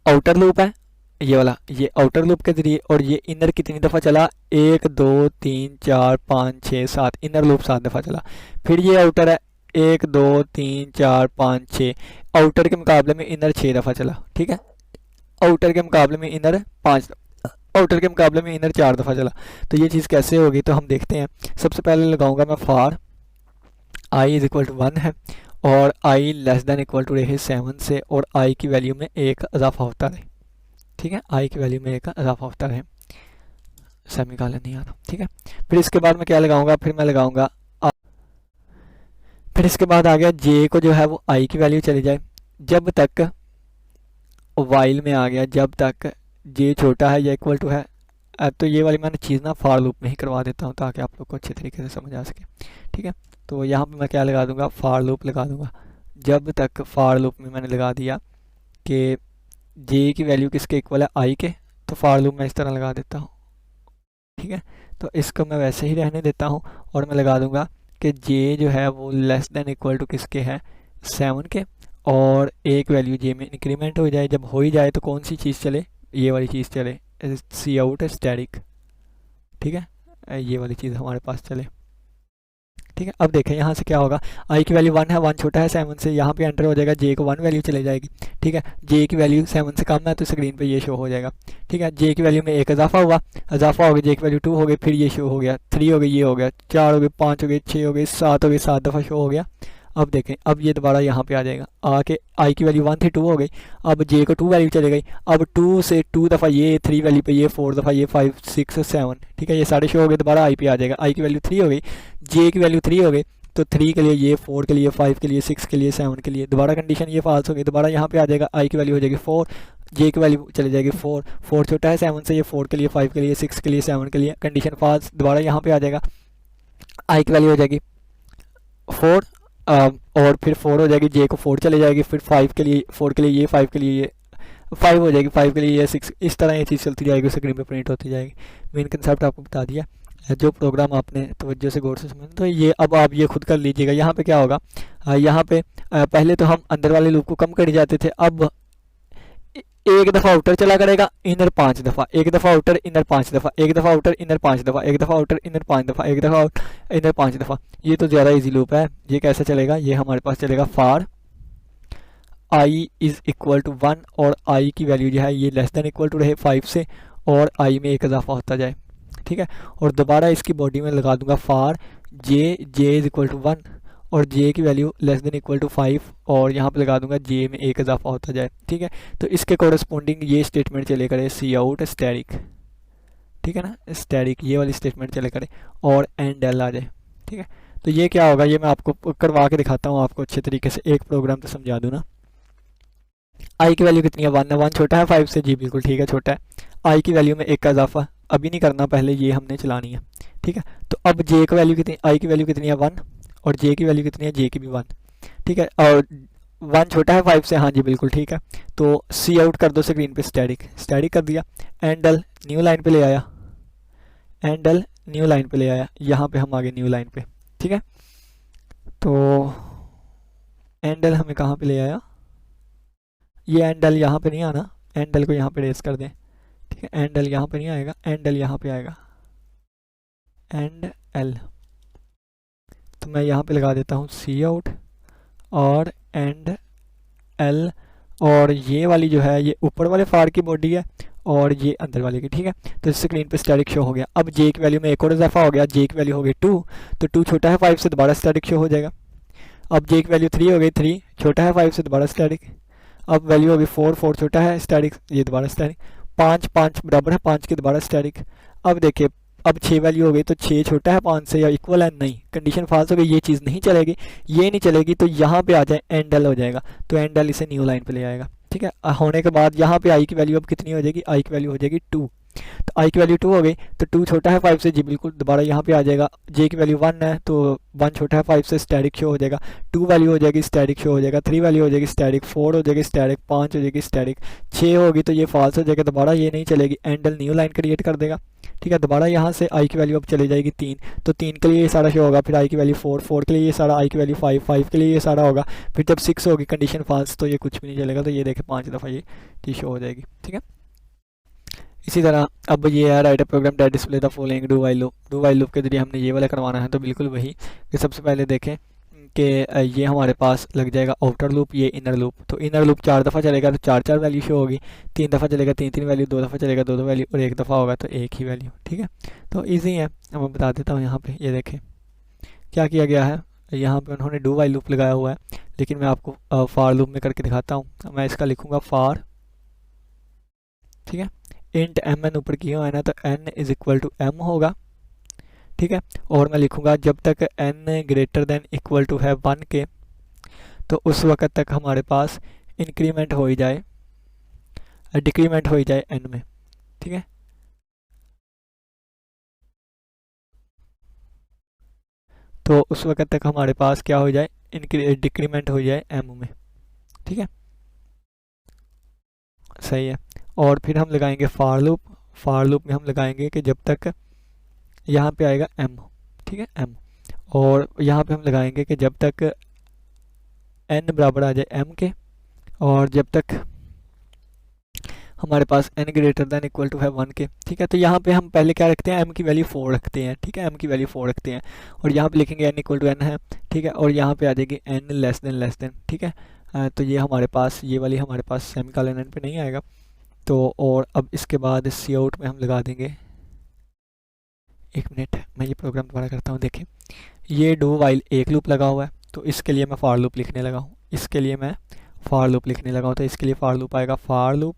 आउटर लूप है, ये वाला, ये आउटर लूप के जरिए, और ये इनर कितनी दफ़ा चला, 1 2 3 4 5 6 7, इनर लूप 7 दफ़ा चला। फिर ये आउटर है, 1 2 3 4 5 6, आउटर के मुकाबले में इनर 6 दफ़ा चला। ठीक है, आउटर के मुकाबले में इनर 5, आउटर के मुकाबले में इनर 4 दफ़ा चला। तो ये चीज़ कैसे होगी, तो हम देखते हैं। सबसे पहले लगाऊंगा मैं for I is equal to 1 है, और I less than equal to रहे 7 से, और आई की वैल्यू में एक इजाफा होता रहे। ठीक है, आई की वैल्यू में एक इजाफा होता रहे, सेमीकोलन नहीं आना। ठीक है, फिर इसके बाद मैं क्या लगाऊंगा, फिर मैं लगाऊंगा फिर इसके बाद आ गया जे को जो है वो आई की वैल्यू चली जाए, जब तक वाइल में आ गया, जब तक जे छोटा है या इक्वल टू है। तो ये वाली मैंने चीज़ ना फॉर लूप में ही करवा देता हूँ ताकि आप लोग को अच्छे तरीके से समझ आ सके। ठीक है, तो यहाँ पे मैं क्या लगा दूंगा, फॉर लूप लगा दूंगा। जब तक फॉर लूप में मैंने लगा दिया कि जे की वैल्यू किसके इक्वल है, आई के, तो फॉर लूप मैं इस तरह लगा देता हूँ। ठीक है। तो इसको मैं वैसे ही रहने देता हूँ और मैं लगा दूंगा कि जे जो है वो लेस देन इक्वल टू किसके है, 7 के, और एक वैल्यू जे में इंक्रीमेंट हो जाए। जब हो ही जाए तो कौन सी चीज़ चले, ये वाली चीज़ चले, सी आउट स्टैटिक। ठीक है, ये वाली चीज़ हमारे पास चले। ठीक है, अब देखें यहाँ से क्या होगा, आई की वैल्यू 1 है, 1 छोटा है 7 से, यहाँ पे एंटर हो जाएगा, जे को 1 वैल्यू चले जाएगी। ठीक है, जे की वैल्यू 7 से कम है तो स्क्रीन पे ये शो हो जाएगा। ठीक है, जे की वैल्यू में एक इजाफा हुआ, इजाफा हो गया, जे की वैल्यू 2 हो गई, फिर ये शो हो गया, 3 हो गई, ये हो गया, 4 हो गए, 5 हो गए, 6 हो गए, 7 हो गए, 7 दफ़ा शो हो गया। अब देखें, अब ये दोबारा यहाँ पे आ जाएगा, आके आई की वैल्यू 1 थी 2 हो गई, अब जे को 2 वैल्यू चले गई, अब 2 से 2 दफ़ा ये, 3 वैल्यू पे ये, 4 दफ़ा ये, 5 6 7। ठीक है, ये सारे शो हो गए, दोबारा आई पे आ जाएगा, आई की वैल्यू 3 हो गई, जे की वैल्यू 3 हो गई, तो 3 के लिए ये, 4 के लिए, 5 के लिए, 6 के लिए, 7 के लिए, दोबारा कंडीशन ये फॉल्स हो गई, दोबारा यहाँ पे आ जाएगा, आई की वैल्यू हो जाएगी 4, जे की वैल्यू चली जाएगी 4, 4 छोटा है 7 से, ये 4 के लिए, 5 के लिए, 6 के लिए, 7 के लिए, कंडीशन फॉल्स, दोबारा यहाँ पे आ जाएगा, आई की वैल्यू हो जाएगी 4, और फिर 4 हो जाएगी, जे को 4 चले जाएगी, फिर 5 के लिए, 4 के लिए ये, 5 के लिए ये, 5 हो जाएगी, 5 के लिए ये 6, इस तरह ये चीज़ चलती जाएगी, स्क्रीन पे प्रिंट होती जाएगी। मेन कंसेप्ट आपको बता दिया, जो प्रोग्राम आपने तवज्जो से गौर से समझ, तो ये अब आप ये खुद कर लीजिएगा। यहाँ पे क्या होगा, यहाँ पे पहले तो हम अंदर वाले लूप को कम कर जाते थे, अब एक दफ़ा आउटर चला करेगा, इनर 5 दफ़ा, एक दफ़ा आउटर, इनर 5 दफ़ा, एक दफ़ा आउटर, इनर 5 दफ़ा, एक दफ़ा आउटर, इनर 5 दफ़ा, एक दफ़ा आउट, इनर 5 दफ़ा। ये तो ज़्यादा इजी लूप है। ये कैसे चलेगा, ये हमारे पास चलेगा for I is equal to 1 और आई की वैल्यू जो है ये लेस देन इक्वल टू रहे 5 से, और आई में एक इजाफा होता जाए। ठीक है, और दोबारा इसकी बॉडी में लगा दूंगा for J is equal to 1 और जे की value less than equal to 5, और यहाँ पे लगा दूंगा जे में एक इजाफा होता जाए। ठीक है, तो इसके कोरस्पोंडिंग ये स्टेटमेंट चले करे सी आउट स्टैटिक। ठीक है ना, स्टैटिक ये वाली स्टेटमेंट चले करे और एंड एल आ जाए। ठीक है, तो ये क्या होगा, ये मैं आपको करवा के दिखाता हूँ, आपको अच्छे तरीके से एक प्रोग्राम तो समझा दूँ ना। आई की वैल्यू कितनी है, 1 है, 1 छोटा है 5 से, जी बिल्कुल ठीक है, छोटा है। आई की वैल्यू में एक का इजाफा अभी नहीं करना, पहले ये हमने चलानी है। ठीक है, तो अब जे की वैल्यू कितनी, आई की वैल्यू कितनी है 1, और जे की वैल्यू कितनी है, जे की भी 1। ठीक है, और 1 छोटा है 5 से, हाँ जी बिल्कुल ठीक है। तो सी आउट कर दो स्क्रीन पे, स्टैटिक, स्टैटिक कर दिया, एंडल न्यू लाइन पे ले आया, एंडल न्यू लाइन पे ले आया, यहाँ पे हम आगे न्यू लाइन पे। ठीक है, तो एंडल हमें कहाँ पे ले आया, ये एंडल यहाँ पे नहीं आना, एंडल को यहाँ पे रेस कर दें। ठीक है, एंडल यहाँ पे नहीं आएगा, एंडल यहाँ पे आएगा, एंड एल। तो मैं यहाँ पे लगा देता हूँ सी आउट और एंड एल, और ये वाली जो है ये ऊपर वाले फार की बॉडी है और ये अंदर वाले की। ठीक है, तो स्क्रीन पे स्टैटिक शो हो गया। अब जे की वैल्यू में एक और इजाफा हो गया, जे की वैल्यू हो गई 2, तो 2 छोटा है 5 से, दोबारा स्टैटिक शो हो जाएगा। अब जे की वैल्यू 3 हो गई, 3 छोटा है 5 से, दोबारा स्टैटिक। अब वैल्यू होगी 4, 4 छोटा है, स्टैटिक, ये दोबारा स्टैटिक। 5, 5 बराबर है 5 के, दोबारा स्टैटिक। अब देखिए, अब 6 वैल्यू हो गई, तो 6 छोटा है 5 से या इक्वल है, नहीं, कंडीशन फॉल्स हो गई, ये चीज़ नहीं चलेगी, ये नहीं चलेगी, तो यहाँ पे आ जाए एंड एल हो जाएगा, तो एंड एल इसे न्यू लाइन पे ले आएगा। ठीक है, होने के बाद यहाँ पे आई की वैल्यू अब कितनी हो जाएगी, आई की वैल्यू हो जाएगी 2, तो आई की वैल्यू 2 हो गई, तो 2 छोटा है 5 से, जी बिल्कुल, दोबारा यहाँ पे आ जाएगा। जे की वैल्यू 1 है, तो 1 छोटा है 5 से, स्टैटिक शो हो जाएगा। 2 वैल्यू हो जाएगी, स्टैटिक शो हो जाएगा। 3 वैल्यू हो जाएगी स्टैटिक, 4 हो जाएगी स्टैटिक, 5 हो जाएगी स्टैटिक, 6 होगी तो ये फॉल्स हो जाएगा, दोबारा ये नहीं चलेगी, एंडल न्यू लाइन क्रिएट कर देगा। ठीक है, दोबारा यहाँ से आई की वैल्यू अब चली जाएगी 3, तो 3 के लिए ये सारा शो होगा, फिर आई की वैल्यू 4, 4 के लिए ये सारा, आई की वैल्यू 5, 5 के लिए ये सारा होगा, फिर जब 6 होगी कंडीशन फॉल्स, तो ये कुछ भी नहीं चलेगा, तो ये देखें 5 दफ़ा ये चीज़ शो हो जाएगी। ठीक है, इसी तरह अब ये है write a program that display the following do while loop. Do while loop के जरिए हमने ये वाला करवाना है, तो बिल्कुल वही कि सबसे पहले देखें कि ये हमारे पास लग जाएगा आउटर लूप, ये इनर लूप। तो इनर लूप 4 दफ़ा चलेगा तो 4 4 वैल्यू शो होगी, 3 दफ़ा चलेगा 3 3 वैल्यू, 2 दफ़ा चलेगा 2 2 वैल्यू, और 1 दफ़ा होगा तो 1 ही वैल्यू। ठीक है, तो ईजी है, अब मैं बता देता हूँ। यहाँ पे ये देखें क्या किया गया है, यहाँ पे उन्होंने डू वाइल लूप लगाया हुआ है, लेकिन मैं आपको फार लूप में करके दिखाता हूँ। मैं इसका लिखूँगा फार, ठीक है, इंट एम एन ऊपर किया हुआ है ना, तो n is equal to m होगा। ठीक है, और मैं लिखूंगा जब तक n greater than equal to है 1 के, तो उस वक्त तक हमारे पास इंक्रीमेंट हो ही जाए, डिक्रीमेंट हो ही जाए एन में। ठीक है, तो उस वक्त तक हमारे पास क्या हो जाए, डिक्रीमेंट हो जाए एम में। ठीक है, सही है। और फिर हम लगाएंगे फार लूप। फार लूप में हम लगाएंगे कि जब तक यहाँ पे आएगा m, ठीक है m। और यहाँ पे हम लगाएंगे कि जब तक n बराबर आ जाए m के, और जब तक हमारे पास n greater than equal to है 1 के, ठीक है। तो यहाँ पे हम पहले क्या रखते हैं, m की वैल्यू 4 रखते हैं, ठीक है, m की वैल्यू 4 रखते हैं। और यहाँ पे लिखेंगे n इक्वल टू n है, ठीक है। और यहाँ पे आ जाएगी n लेस देन, ठीक है। तो ये हमारे पास, ये वाली हमारे पास सेमीकोलन n पे नहीं आएगा। तो और अब इसके बाद सी आउट में हम लगा देंगे, एक मिनट मैं ये प्रोग्राम दोबारा करता हूँ। देखें, ये डू वाइल एक लूप लगा हुआ है, तो इसके लिए मैं फॉर लूप लिखने लगा हूँ, इसके लिए मैं फॉर लूप लिखने लगा हूँ। तो इसके लिए फॉर लूप आएगा, फॉर लूप,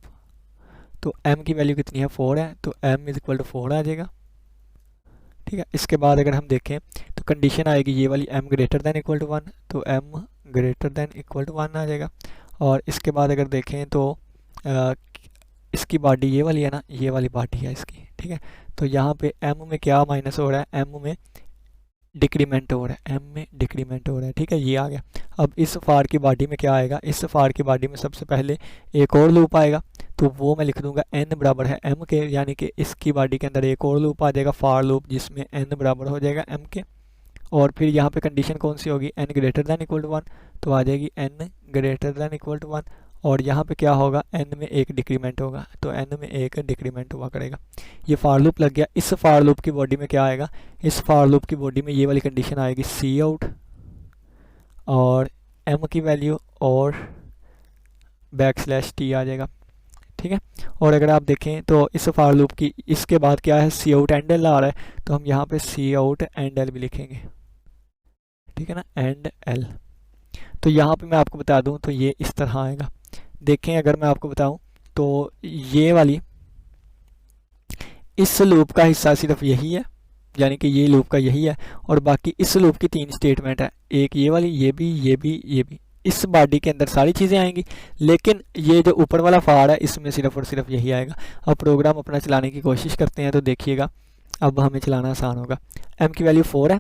तो m की वैल्यू कितनी है, 4 है, तो m इज इक्वल टू 4 आ जाएगा, ठीक है। इसके बाद अगर हम देखें तो कंडीशन आएगी ये वाली, m greater than equal to 1, तो m greater than equal to 1 आ जाएगा। और इसके बाद अगर देखें तो इसकी बॉडी ये वाली है ना, ये वाली बॉडी है इसकी, ठीक है। तो यहाँ पे m में क्या माइनस हो रहा है, m में डिक्रीमेंट हो रहा है, m में डिक्रीमेंट हो रहा है, ठीक है, ये आ गया। अब इस फार की बॉडी में क्या आएगा, इस फार की बॉडी में सबसे पहले एक और लूप आएगा, तो वो मैं लिख दूंगा n बराबर है m के, यानी कि इसकी बॉडी के अंदर एक और लूप आ जाएगा, फार लूप, जिसमें n बराबर हो जाएगा m के। और फिर यहाँ पे कंडीशन कौन सी होगी, n greater than equal to 1, तो आ जाएगी n greater than equal to 1। और यहाँ पे क्या होगा, n में एक डिक्रीमेंट होगा, तो n में एक डिक्रीमेंट हुआ करेगा। ये फार लूप लग गया। इस फार लूप की बॉडी में क्या आएगा, इस फार लूप की बॉडी में ये वाली कंडीशन आएगी, सी आउट और m की वैल्यू और \t आ जाएगा, ठीक है। और अगर आप देखें तो इस फार लूप की इसके बाद क्या है, सी आउट एंड एल आ रहा है, तो हम यहाँ पे सी आउट एंड एल भी लिखेंगे, ठीक है ना, एंड एल। तो यहाँ पे मैं आपको बता दूं तो ये इस तरह आएगा। देखें अगर मैं आपको बताऊं तो ये वाली, इस लूप का हिस्सा सिर्फ यही है, यानी कि ये लूप का यही है, और बाकी इस लूप की 3 स्टेटमेंट है, एक ये वाली, ये भी, ये भी, ये भी। इस बॉडी के अंदर सारी चीज़ें आएंगी, लेकिन ये जो ऊपर वाला फार है इसमें सिर्फ और सिर्फ यही आएगा। अब प्रोग्राम अपना चलाने की कोशिश करते हैं, तो देखिएगा अब हमें चलाना आसान होगा। m की वैल्यू 4 है,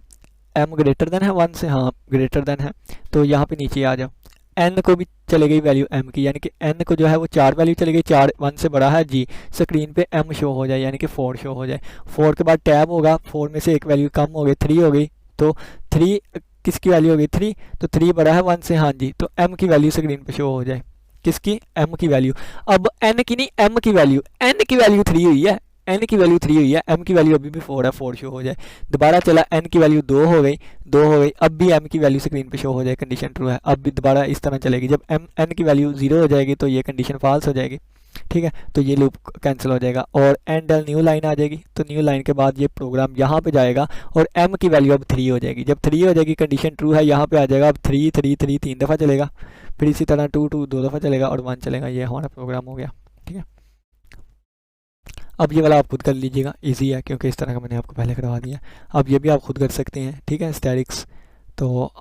m ग्रेटर देन है 1 से, हाँ ग्रेटर देन है, तो यहाँ पे नीचे आ जाओ। n को भी चले गई वैल्यू m की, यानी कि n को जो है वो 4 वैल्यू चली गई, 4 1 से बड़ा है जी, स्क्रीन पे m शो हो जाए, यानी कि 4 शो हो जाए। 4 के बाद टैब होगा, 4 में से एक वैल्यू कम हो गई, 3 हो गई, तो 3 किसकी वैल्यू हो गई, 3, तो 3 बड़ा है 1 से, हाँ जी, तो m की वैल्यू स्क्रीन पे शो हो जाए, किसकी, m की वैल्यू। अब n की नहीं, m की वैल्यू, n की वैल्यू 3 हुई है, n की वैल्यू 3 हुई है, m की वैल्यू अभी भी 4 है, 4 शो हो जाए। दोबारा चला, n की वैल्यू 2 हो गई, 2 हो गई, अब भी m की वैल्यू स्क्रीन पे शो हो जाए, कंडीशन ट्रू है। अब भी दोबारा इस तरह चलेगी, जब n की वैल्यू 0 हो जाएगी तो ये कंडीशन फॉल्स हो जाएगी, ठीक है, तो ये लूप कैंसिल हो जाएगा और एंड न्यू लाइन आ जाएगी। तो न्यू लाइन के बाद ये प्रोग्राम यहाँ पे जाएगा और m की वैल्यू अब 3 हो जाएगी। जब 3 हो जाएगी कंडीशन ट्रू है, यहाँ पे आ जाएगा अब 3 3 3 3 दफ़ा चलेगा, फिर इसी तरह 2 2 2 दफ़ा चलेगा और 1 चलेगा। ये हमारा प्रोग्राम हो गया, ठीक है। अब ये वाला आप खुद कर लीजिएगा, इजी है क्योंकि इस तरह का मैंने आपको पहले करवा दिया। अब ये भी आप खुद कर सकते हैं, ठीक है, स्टैटिक्स। तो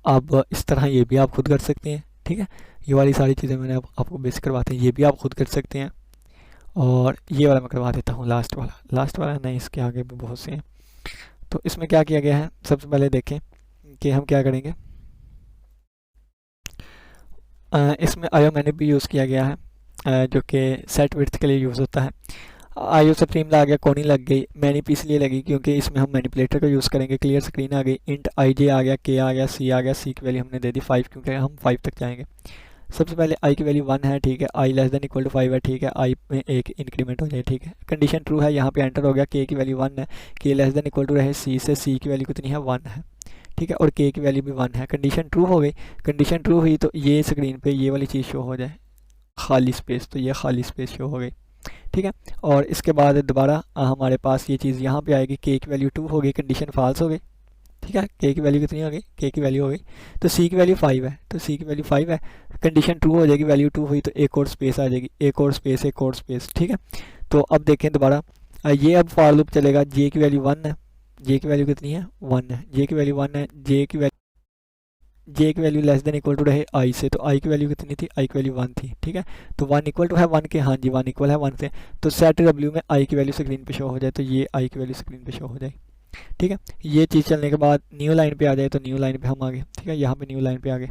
अब इस तरह ये भी आप खुद कर सकते हैं, ठीक है। ये वाली सारी चीज़ें मैंने आपको बेसिक करवाते हैं, ये भी आप खुद कर सकते हैं। और ये वाला मैं करवा देता हूँ, लास्ट वाला नहीं, इसके आगे भी बहुत से हैं। तो इसमें क्या किया गया है, सबसे पहले देखें कि हम क्या करेंगे। इसमें आयो मैंने भी यूज़ किया गया है, जो कि सेट विड्थ के लिए यूज़ होता है। आईओ सुप्रीम ला गया, कोनी लग गई, मैनिप इसलिए लगी क्योंकि इसमें हम मैनिपुलेटर का यूज़ करेंगे। क्लियर स्क्रीन आ गई, इंट आई जे आ गया, के आ गया, सी आ गया, सी की वैल्यू हमने दे दी 5 क्योंकि हम 5 तक जाएंगे। सबसे पहले आई की वैल्यू 1 है, ठीक है, आई लेस देन इक्वल टू 5 है, ठीक है, आई में एक इंक्रीमेंट हो जाए, ठीक है। कंडीशन ट्रू है, यहाँ पे एंटर हो गया, के की वैल्यू 1 है, के लेस देन इक्वल टू रहे सी से, सी की वैल्यू कितनी है 1 है, ठीक है, और के की वैल्यू भी 1 है। कंडीशन ट्रू हो गई, कंडीशन ट्रू हुई तो ये स्क्रीन पे ये वाली चीज़ शो हो जाए, खाली स्पेस, तो ये खाली स्पेस शो हो गई, ठीक है। और इसके बाद दोबारा हमारे पास ये चीज़ यहाँ पे आएगी, के की वैल्यू 2 हो गई, कंडीशन फॉल्स हो गई, ठीक है, के की वैल्यू कितनी हो गई, के की वैल्यू हो गई, तो सी की वैल्यू 5 है, तो सी की वैल्यू 5 है, कंडीशन ट्रू हो जाएगी, वैल्यू 2 हुई तो एक और स्पेस आ जाएगी, एक और स्पेस, एक और स्पेस, ठीक है। तो अब देखें दोबारा, ये अब फॉर लूप चलेगा, जे की वैल्यू 1 है, जे की वैल्यू कितनी है 1 है, जे की वैल्यू 1 है, जे की value less than equal to रहे आई से, तो आई की वैल्यू कितनी थी, आई की वैल्यू 1 थी, ठीक है। तो 1 इक्वल टू है 1 के, हाँ जी 1 इक्वल है 1 से, तो सेट डब्ल्यू में आई की वैल्यू स्क्रीन पे शो हो जाए, तो ये आई की वैल्यू स्क्रीन पे शो हो जाए, ठीक है। ये चीज़ चलने के बाद न्यू लाइन पे आ जाए, तो न्यू लाइन पे हम आ गए, ठीक है, यहाँ पे न्यू लाइन पे आ गए।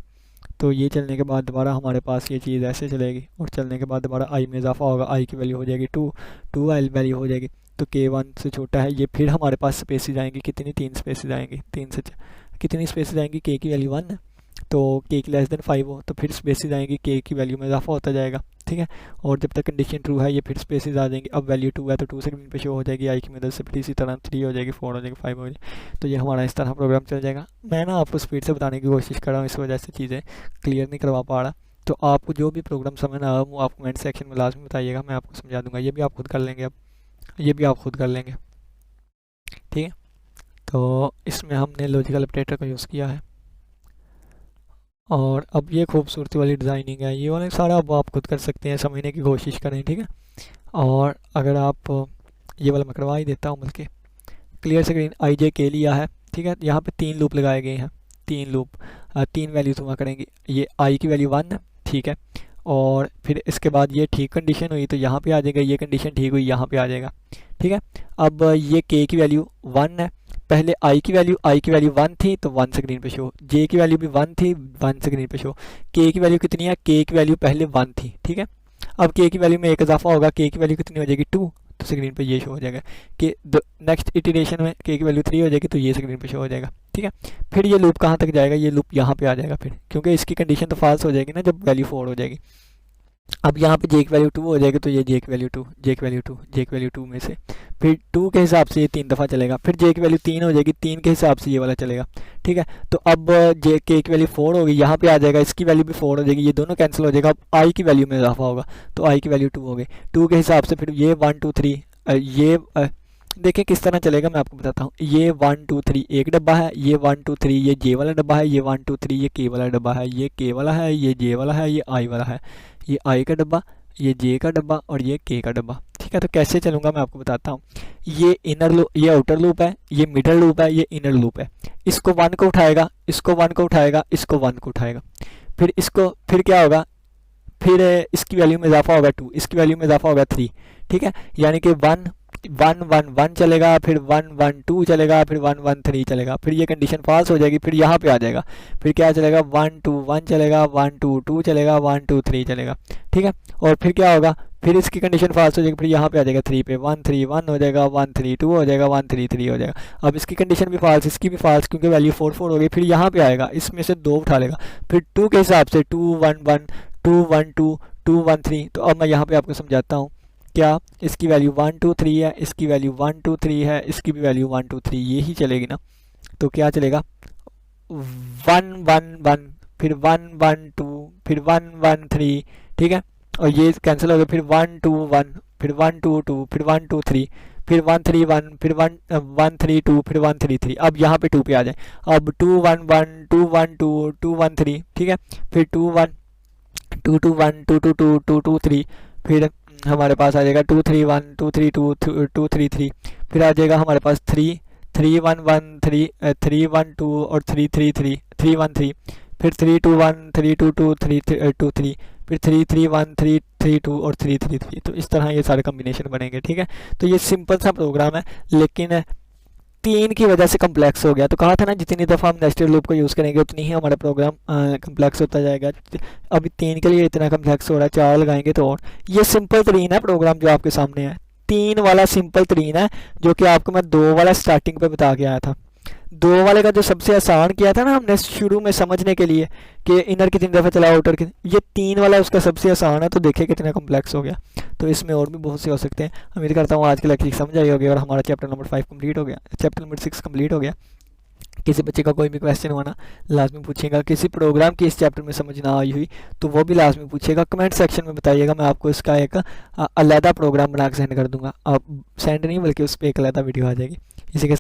तो ये चलने के बाद दोबारा हमारे पास ये चीज़ ऐसे चलेगी और चलने के बाद दोबारा आई में इजाफा होगा, आई की वैल्यू हो जाएगी 2, 2 आई वैल्यू हो जाएगी। तो k1 से छोटा है ये। फिर हमारे पास स्पेसेस आएंगी कितनी, 3 स्पेसेस आएंगी, 3 से कितनी स्पेसेस आएंगी, k की वैल्यू 1 है तो k की लेस देन 5 हो तो फिर स्पेसेस आएंगी, k की वैल्यू में इजाफा होता जाएगा, ठीक है। और जब तक कंडीशन ट्रू है ये फिर स्पेसेस आ जाएंगे। अब वैल्यू 2 है तो 2 स्क्रीन पे शो हो जाएगी आई की मदद से, फिर इसी तरह 3 हो जाएगी, 4 हो जाएगी, 5 हो जाएगी। तो ये हमारा इस तरह प्रोग्राम चल जाएगा। मैं ना आपको स्पीड से बताने की कोशिश कर रहा हूँ, इस वजह से चीज़ें क्लियर नहीं करवा पा रहा। तो आपको जो भी प्रोग्राम समझ ना आए वो आप कमेंट सेक्शन में लाजमी बताइएगा, मैं आपको समझा दूंगा। ये भी आप खुद कर लेंगे, अब ये भी आप खुद कर लेंगे, ठीक है। तो इसमें हमने लॉजिकल ऑपरेटर का यूज़ किया है। और अब ये खूबसूरती वाली डिज़ाइनिंग है, ये वाला सारा अब आप खुद कर सकते हैं, समझने की कोशिश करें, ठीक है। और अगर आप ये वाला मैं करवा ही देता हूँ, बल्कि क्लियर स्क्रीन आई जे के लिया है, ठीक है। यहाँ पे 3 लूप लगाए गए हैं, 3 लूप, 3 वैल्यूज हुआ करेंगी। ये आई की वैल्यू 1 है, ठीक है। और फिर इसके बाद ये ठीक कंडीशन हुई तो यहाँ पे आ जाएगा, ये कंडीशन ठीक हुई यहाँ पे आ जाएगा, ठीक है। अब ये के की वैल्यू 1 है, पहले आई की वैल्यू 1 थी तो 1 स्क्रीन पे शो, जे की वैल्यू भी 1 थी 1 स्क्रीन पे शो, के की वैल्यू कितनी है, के की वैल्यू पहले 1 थी, ठीक है। अब के की वैल्यू में एक इजाफा होगा, के की वैल्यू कितनी हो जाएगी 2 तो स्क्रीन पे ये शो हो जाएगा। कि नेक्स्ट इटरेशन में के की वैल्यू 3 हो जाएगी तो ये स्क्रीन पे शो हो जाएगा, ठीक है। फिर ये लूप कहाँ तक जाएगा, ये लूप यहाँ पे आ जाएगा फिर, क्योंकि इसकी कंडीशन तो फाल्स हो जाएगी ना जब वैल्यू 4 हो जाएगी। अब यहाँ पे जे की वैल्यू 2 हो जाएगी तो ये जे की वैल्यू 2, जे की वैल्यू 2, जे की वैल्यू 2 में से फिर 2 के हिसाब से ये 3 दफ़ा चलेगा, फिर जे की वैल्यू 3 हो जाएगी, 3 के हिसाब से ये वाला चलेगा, ठीक है। तो अब जे के की वैल्यू 4 होगी, यहाँ पे आ जाएगा, इसकी वैल्यू भी 4 हो जाएगी, ये दोनों कैंसिल हो जाएगा। अब आई की वैल्यू में इजाफा होगा तो आई की वैल्यू 2 हो गई, 2 के हिसाब से फिर ये 1 2 3 ये देखिए किस तरह चलेगा, मैं आपको बताता हूँ। ये 1 2 3 एक डब्बा है, ये 1 2 3 ये जे वाला डब्बा है, ये 1 2 3 ये के वाला डब्बा है, ये के वाला है, ये जे वाला है, ये आई वाला है, ये आई का डब्बा, ये जे का डब्बा और ये के का डब्बा, ठीक है। तो कैसे चलूँगा मैं आपको बताता हूँ। ये इनर लूप, ये आउटर लूप है, ये मिडल लूप है, ये इनर लूप है। इसको 1 को उठाएगा, इसको 1 को उठाएगा, इसको 1 को उठाएगा, फिर इसको, फिर क्या होगा, फिर इसकी वैल्यू में इजाफा होगा 2, इसकी वैल्यू में इजाफा होगा 3, ठीक है। यानी कि 1 1 1 1 चलेगा, फिर 1 1 2 चलेगा, फिर 1 1 3 चलेगा, फिर ये कंडीशन पास हो जाएगी, फिर यहाँ पे आ जाएगा, फिर क्या चलेगा 1 2 1 चलेगा, 1 2 2 चलेगा, 1 2 3 चलेगा, ठीक है। और फिर क्या होगा, फिर इसकी कंडीशन फास्ट हो जाएगी, फिर यहाँ पे आ जाएगा 3 पे, 1 3 1 हो जाएगा, 1 3 2 हो जाएगा, 1 3 3 हो जाएगा। अब इसकी कंडीशन भी फाल्स, इसकी भी फाल्स, क्योंकि वैल्यू 4 4 हो गई। फिर यहाँ पे आएगा, इसमें से 2 उठा लेगा, फिर 2 के हिसाब से 2 1 1 2 1 2 2 1 3। तो अब मैं यहाँ पे आपको समझाता हूँ, क्या इसकी वैल्यू 1 2 3 है, इसकी वैल्यू 1 2 3 है, इसकी भी वैल्यू 1 2 3 ये ही चलेगी ना। तो क्या चलेगा 1 1 1 फिर 1 1 2 फिर 1 1 3, ठीक है। और ये कैंसिल हो गया, फिर 1 2 1 फिर 1 2 2 फिर 1 2 3 फिर 1 3 1 फिर 1 1 3 2 फिर 1 3 3। अब यहाँ पे 2 पे आ जाए, अब 2 1 1 2 1 2 2 1 3, ठीक है। फिर 2 1 2 2 1 2 2 2 2 2 3, फिर हमारे पास आ जाएगा 2 3 1 2 3 2 2 3 3, फिर आ जाएगा हमारे पास 3 3 1 1 3 3 1 2 और 3 3 3 3 1 3, फिर 3 2 1 3 2 2 3 2 3, फिर 3 3 1 3 3 2 और 3 3 3। तो इस तरह ये सारे कम्बिनेशन बनेंगे, ठीक है। तो ये सिंपल सा प्रोग्राम है, लेकिन 3 की वजह से कम्प्लेक्स हो गया। तो कहा था ना जितनी दफ़ा हम नेस्टेड लूप को यूज़ करेंगे उतनी ही हमारा प्रोग्राम कम्प्लेक्स होता जाएगा। अभी 3 के लिए इतना कम्प्लेक्स हो रहा है, 4 लगाएंगे तो और। ये सिंपल तरीन है प्रोग्राम जो आपके सामने है, 3 वाला सिंपल तरीन है, जो कि आपको मैं 2 वाला स्टार्टिंग पे बता के आया था। 2 वाले का जो सबसे आसान किया था ना हमने शुरू में समझने के लिए कि इनर कितनी दफ़ा चला आउटर की, ये 3 वाला उसका सबसे आसान है। तो देखिए कितना कम्प्लेक्स हो गया। तो इसमें और भी बहुत से हो सकते हैं। उम्मीद करता हूँ आज के लेक्चर समझ आई होगी और हमारा चैप्टर नंबर 5 कंप्लीट हो गया, चैप्टर नंबर 6 कंप्लीट हो गया। किसी बच्चे का कोई भी क्वेश्चन हुआ ना लाजमी पूछिएगा, किसी प्रोग्राम की इस चैप्टर में समझ ना आई हुई तो वो भी लाजमी पूछिएगा, कमेंट सेक्शन में बताइएगा। मैं आपको इसका एक अलहदा प्रोग्राम बना के सेंड कर दूंगा। आप सेंड नहीं बल्कि उस पर एक अलहदा वीडियो आ जाएगी। इसी के